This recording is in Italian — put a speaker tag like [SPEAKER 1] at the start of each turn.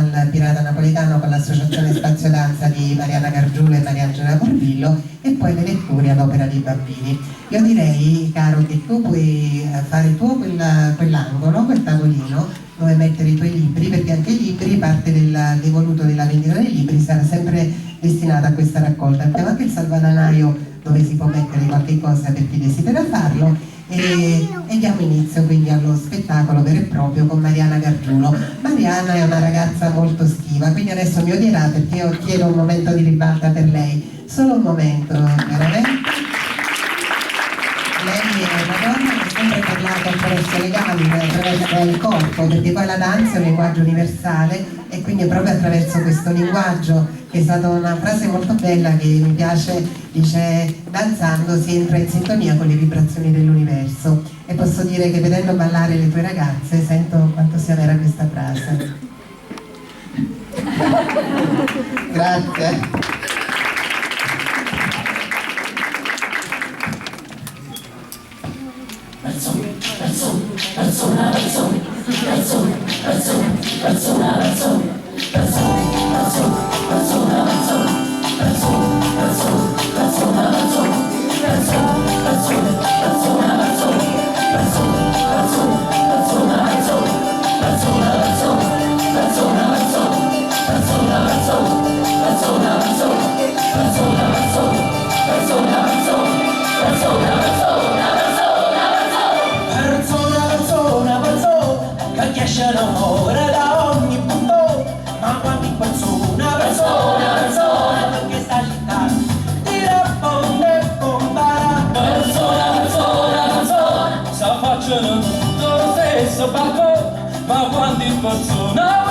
[SPEAKER 1] al Pirata Napoletano con l'associazione Spazio Danza di Mariana Gargiulo e Mariangela Morvillo, e poi le letture ad opera dei bambini. Io direi, caro, che tu puoi fare tu quell'angolo, quel tavolino dove mettere i tuoi libri, perché anche i libri, parte dell'evoluto della vendita dei libri sarà sempre destinata a questa raccolta. Abbiamo anche il salvadanaio dove si può mettere qualche cosa per chi desidera farlo, e diamo inizio quindi allo spettacolo vero e proprio con Mariana Gargiulo. Mariana è una ragazza molto schiva, quindi adesso mi odierà perché io chiedo un momento di ribalta per lei, solo un momento, veramente. Lei è una donna che ha sempre parlato attraverso le gambe, attraverso il corpo, perché poi la danza è un linguaggio universale, e quindi è proprio attraverso questo linguaggio, che è stata una frase molto bella che mi piace, dice: danzando si entra in sintonia con le vibrazioni dell'universo. E posso dire che vedendo ballare le tue ragazze sento quanto sia vera questa frase. Grazie.
[SPEAKER 2] Ora da ogni punto, ma quando in persona, perché sta città ti risponde con persona, si affacciano tutto lo stesso balcone, ma quando in persona